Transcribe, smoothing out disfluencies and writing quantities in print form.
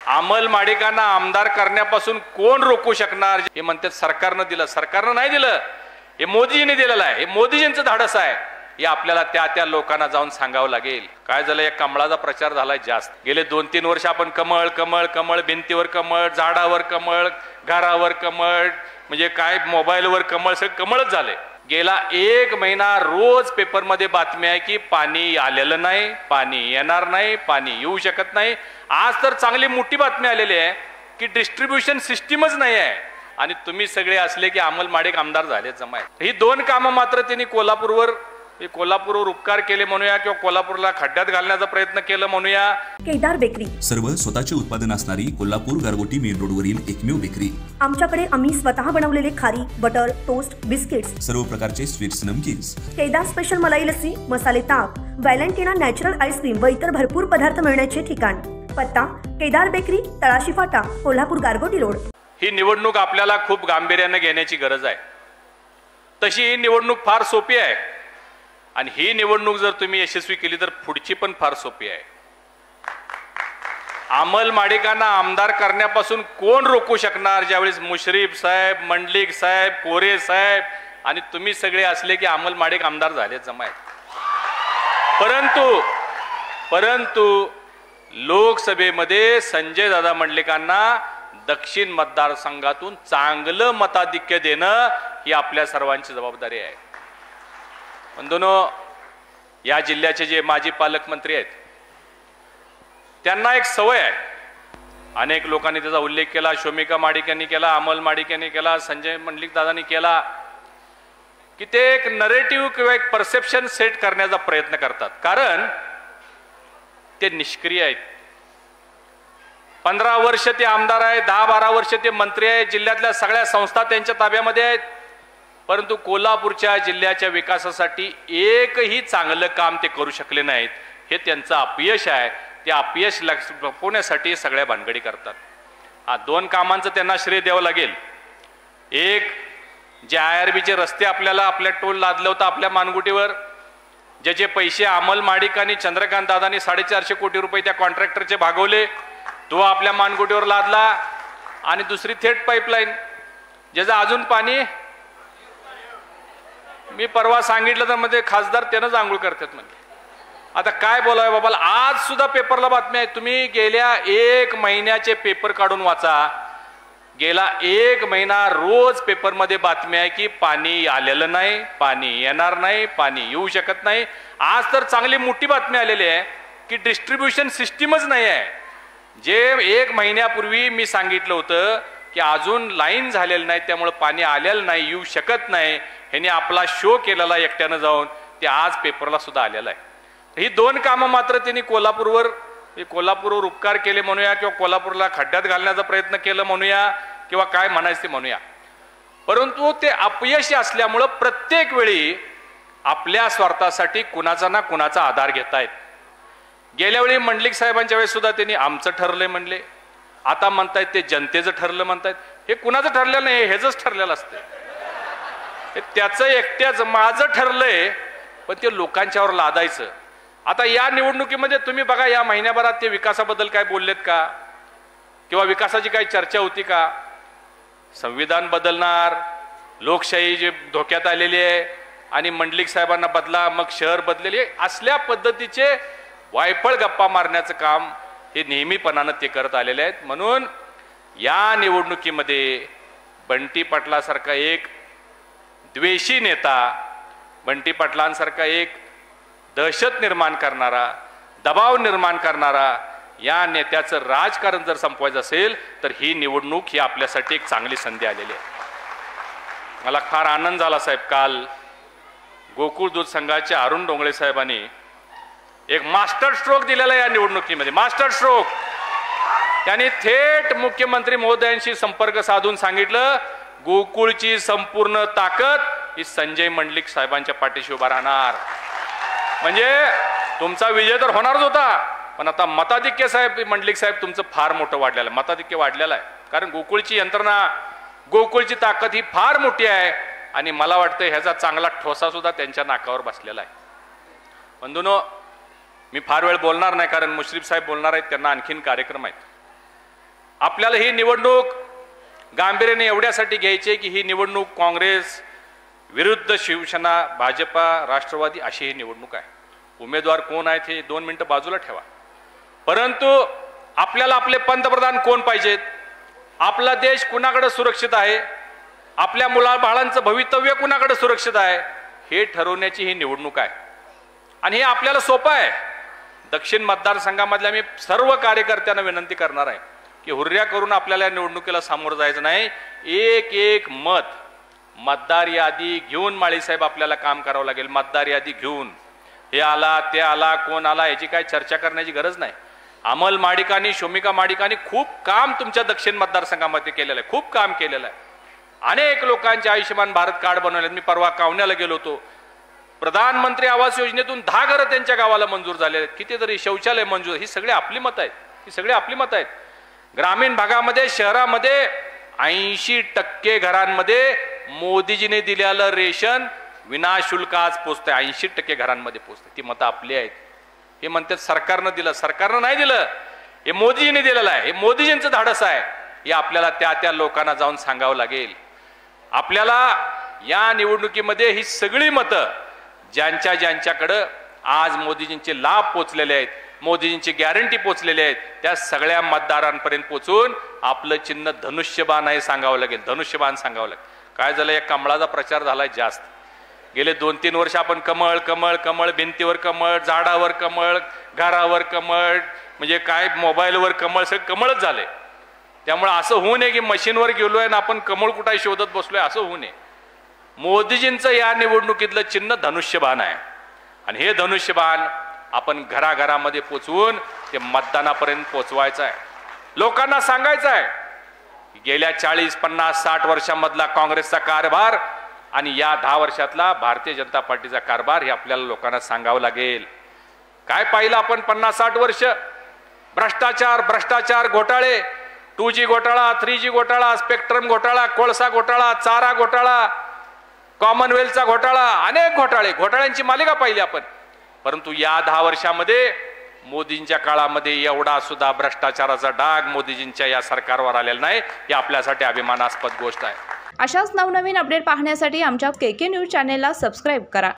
अमल माडिकांना आमदार करण्यापासून कोण रोखू शकणार? हे म्हणतात सरकारनं दिलं. सरकारनं नाही दिलं, हे मोदीजींनी दिलेलं आहे. हे मोदीजींचं धाडस आहे. हे आपल्याला त्या लोकांना जाऊन सांगावं लागेल. काय झालं, या कमळाचा प्रचार झालाय जास्त. गेले 2-3 वर्ष आपण कमळ कमळ कमळ, भिंतीवर कमळ, झाडावर कमळ, घरावर कमळ, म्हणजे काय मोबाईलवर कमळ, सगळं कमळच झाले. गेला 1 महिना रोज पेपरमध्ये बातमी आहे की पाणी आलेलं नाही, पाणी येणार नाही, पाणी येऊ शकत नाही. आज तर चांगली मोठी बातमी आलेली आहे की डिस्ट्रीब्युशन सिस्टीमच नाही आहे आणि तुम्ही सगळे असले की अमल माडिक आमदार झाले जमाय. ही 2 कामं मात्र त्यांनी कोल्हापूरवर उपकार केले म्हणूया किंवा कोल्हापूरला खड्ड्यात घालण्याचा प्रयत्न केला म्हणूया. केदार बेकरी, सर्व स्वतःचे उत्पादन असणारी कोल्हापूर गारगोटी मेन रोडवरील एकमेव बेकरी. आमच्याकडे आम्ही स्वतः बनवलेले खारी, बटर, टोस्ट, बिस्किट्स, सर्व प्रकारचे स्वीट्स, नमकीन्स. केदार स्पेशल मलाई लस्सी, मसाले ताक, व्हॅलेंटिना नॅचरल आईस्क्रीम व इतर भरपूर पदार्थ मिळण्याचे ठिकाण. पत्ता केदार बेकरी, तळाशी फाटा, कोल्हापूर गारगोटी रोड. ही निवडणूक आपल्याला खूप गांभीर्याने घेण्याची गरज आहे. तशी ही निवडणूक फार सोपी आहे आणि ही निवडणूक जर तुम्ही यशस्वी केली तर पुढची पण फार सोपी आहे. अमल माडिकांना आमदार करण्यापासून कोण रोखू शकणार? ज्यावेळेस मुश्रीफ साहेब, मंडलिक साहेब, कोरे साहेब आणि तुम्ही सगळे असले की अमल माडिक आमदार झाले जमाय. परंतु लोकसभेमध्ये संजय दादा मंडलिकांना दक्षिण मतदारसंघातून चांगलं मताधिक्य देणं ही आपल्या सर्वांची जबाबदारी आहे. बंधूंनो, या जिल्ह्याचे जे माजी पालकमंत्री आहेत त्यांना एक सवय आहे. अनेक लोकांनी त्याचा उल्लेख केला. शोमिका माडिक यांनी केला, अमल माडिक यांनी केला, संजय मंडलिक दादांनी केला की ते एक नरेटिव्ह किंवा एक परसेप्शन सेट करण्याचा प्रयत्न करतात. कारण ते निष्क्रिय आहेत. 15 वर्ष ते आमदार आहेत, 10-12 वर्ष ते मंत्री आहेत, जिल्ह्यातल्या सगळ्या संस्था त्यांच्या ताब्यामध्ये आहेत. परंतु कोल्हापूरच्या जिल्ह्याच्या विकासासाठी एकही चांगलं काम ते करू शकले नाहीत. हे त्यांचं अपयश आहे. ते अपयश लपवण्यासाठी सगळ्या भानगडी करतात. 2 कामांचं त्यांना श्रेय द्यावं लागेल. एक, जे IRBचे रस्ते आपल्या टोल लादलं होतं आपल्या मानगुटीवर, ज्याचे पैसे अमल माडिक आणि चंद्रकांत दादांनी 450 कोटी रुपये त्या कॉन्ट्रॅक्टरचे भागवले, तो आपल्या मानगुटीवर लादला. आणि दुसरी थेट पाईपलाईन, ज्याचं अजून पाणी, मी परवा सांगितलं तर मध्ये खासदार त्यानंच आंघोळ करतात म्हणजे. आता काय बोलावं बाबा. आज सुद्धा पेपरला बातमी आहे, तुम्ही गेल्या 1 महिन्याचे पेपर काढून वाचा. गेला 1 महिना रोज पेपरमध्ये बातमी आहे की पाणी आलेलं नाही, पाणी येणार नाही, पाणी येऊ शकत नाही. आज तर चांगली मोठी बातमी आलेली आहे की डिस्ट्रीब्युशन सिस्टीमच नाही आहे. जे 1 महिन्यापूर्वी मी सांगितलं होतं की अजून लाईन झालेलं नाही, त्यामुळे पाणी आलेलं नाही, येऊ शकत नाही, ह्याने आपला शो केलेला एकट्यानं जाऊन ते आज पेपरला सुद्धा आलेला आहे. ही 2 कामं मात्र त्यांनी कोल्हापूरवर उपकार केले म्हणूया किंवा कोल्हापूरला खड्ड्यात घालण्याचा प्रयत्न केला म्हणूया किंवा काय म्हणायचं ते म्हणूया. परंतु ते अपयशी असल्यामुळं प्रत्येक वेळी आपल्या स्वार्थासाठी कुणाचा ना कुणाचा आधार घेतायत. गेल्या वेळी मंडलिक साहेबांच्या वेळेस सुद्धा त्यांनी आमचं ठरलंय म्हणले, आता म्हणतायत ते जनतेचं ठरलं म्हणतायत. हे कुणाचं ठरलेलं नाही, हेच ठरलेलं असतं. त्याचं एकट्याच माझं ठरलंय, पण ते लोकांच्यावर लादायचं. आता या निवडणुकीमध्ये तुम्ही बघा, या महिन्याभरात ते विकासाबद्दल काय बोललेत का किंवा विकासाची काही चर्चा होती का? संविधान बदलणार, लोकशाही जे धोक्यात आलेली आहे आणि मंडलिक साहेबांना बदला, मग शहर बदलेले, असल्या पद्धतीचे वायफळ गप्पा मारण्याचं काम हे नेहमीपणानं ते करत आलेले आहेत. म्हणून या निवडणुकीमध्ये बंटी पाटलासारखा एक द्वेषी नेता, बंटी पाटलांसारखा एक दहशत निर्माण करणारा, दबाव निर्माण करणारा या नेत्याचं राजकारण जर संपवायचं असेल तर ही निवडणूक ही आपल्यासाठी एक चांगली संधी आलेली आहे. मला फार आनंद झाला साहेब, काल गोकुळ दूध संघाच्या अरुण डोंगळे साहेबांनी एक मास्टर स्ट्रोक दिलेला या निवडणुकीमध्ये. मास्टर स्ट्रोक त्यांनी थेट मुख्यमंत्री महोदयांशी संपर्क साधून सांगितलं, गोकुळची संपूर्ण ताकद ही संजय मंडलिक साहेबांच्या पाठीशी उभा राहणार. म्हणजे तुमचा विजय तर होणारच होता, पण आता मताधिक्य साहेब, मंडलिक साहेब तुमचं फार मोठं वाढलेलं आहे, मताधिक्य वाढलेलं आहे. कारण गोकुळची यंत्रणा, गोकुळची ताकद ही फार मोठी आहे आणि मला वाटतं ह्याचा चांगला ठोसा सुद्धा त्यांच्या नाकावर बसलेला आहे. बंधूंनो, मी फार वेळ बोलणार नाही कारण मुश्रीफ साहेब बोलणार आहेत, त्यांना आणखीन कार्यक्रम आहेत. आपल्याला ही निवडणूक गांभीर्याने एवढ्यासाठी घ्यायची की ही निवडणूक काँग्रेस विरुद्ध शिवसेना, भाजपा, राष्ट्रवादी अशी ही निवडणूक आहे. उमेदवार कोण आहेत हे 2 मिनिटं बाजूला ठेवा, परंतु आपल्याला आपले पंतप्रधान कोण पाहिजेत, आपला देश कुणाकडे सुरक्षित आहे, आपल्या मुलाबाळांचं भवितव्य कुणाकडे सुरक्षित आहे हे ठरवण्याची ही निवडणूक आहे. आणि हे आपल्याला सोपं आहे. दक्षिण मतदारसंघामधल्या मी सर्व कार्यकर्त्यांना विनंती करणार आहे की हुर्ऱ्या करून आपल्याला या निवडणुकीला सामोरं जायचं नाही. एक एक मतदार यादी घेऊन माळीसाहेब आपल्याला काम करावं लागेल. मतदार यादी घेऊन हे आला ते आला कोण आला याची काय चर्चा करण्याची गरज नाही. अमल माडिकांनी, शोमिका माडिकांनी खूप काम तुमच्या दक्षिण मतदारसंघामध्ये केलेलं आहे, खूप काम केलेलं आहे. अनेक लोकांचे आयुष्यमान भारत कार्ड बनवले. मी परवा कावण्याला गेलो होतो. प्रधानमंत्री आवास योजनेतून 10 घरं त्यांच्या गावाला मंजूर झालेले आहेत. कितीतरी शौचालय मंजूर. ही सगळी आपली मतं आहेत, ही सगळी आपली मतं आहेत. ग्रामीण भागामध्ये, शहरामध्ये 80% घरांमध्ये मोदीजीने दिलेलं रेशन विनाशुल्क आज पोचतंय. 80% घरांमध्ये पोचतंय. ती मतं आपली आहेत. हे म्हणतात सरकारनं दिलं. सरकारनं नाही दिलं, हे मोदीजीने दिलेलं आहे. हे मोदीजींचं धाडस आहे. हे आपल्याला त्या लोकांना जाऊन सांगावं लागेल. आपल्याला या निवडणुकीमध्ये ही सगळी मतं ज्यांच्याकडं आज मोदीजींचे लाभ पोचलेले आहेत, मोदीजींची गॅरंटी पोचलेली आहेत, त्या सगळ्या मतदारांपर्यंत पोचून आपलं चिन्ह धनुष्यबाण आहे सांगावं लागेल. धनुष्यबाण सांगावं लागेल. काय झालं, या कमळाचा प्रचार झालाय जास्त. गेले 2-3 वर्ष आपण कमळ कमळ कमळ, भिंतीवर कमळ, झाडावर कमळ, घरावर कमळ, म्हणजे काय मोबाईलवर कमळ, सगळं कमळच झाले. त्यामुळे असं होऊ नये की मशीनवर गेलोय आणि आपण कमळ कुठे शोधत बसलोय, असं होऊ नये. मोदीजींचं या निवडणुकीतलं चिन्ह धनुष्यबाण आहे. आणि हे धनुष्यबाण आपण घराघरामध्ये पोचवून ते मतदानापर्यंत पोचवायचं आहे. लोकांना सांगायचं आहे गेल्या 40, 50, 60 वर्षांमधला काँग्रेसचा कारभार आणि या 10 वर्षातला भारतीय जनता पार्टीचा कारभार हे आपल्याला लोकांना सांगावं लागेल. काय पाहिलं आपण 50-60 वर्ष? भ्रष्टाचार, भ्रष्टाचार, घोटाळे, 2G घोटाळा, 3G घोटाळा, स्पेक्ट्रम घोटाळा, कोळसा घोटाळा, चारा घोटाळा, कॉमनवेल्थचा घोटाळा, अनेक घोटाळ्यांची मालिका पाहिली आपण. परंतु या 10 वर्षामध्ये मोदींच्या काळामध्ये एवढा सुद्धा भ्रष्टाचाराचा डाग मोदीजींच्या या सरकारवर आलेला नाही. ही आपल्यासाठी अभिमानास्पद गोष्ट आहे. अशाच नवनवीन अपडेट पाहण्यासाठी आमच्या KK न्यूज चॅनेलला सबस्क्राईब करा.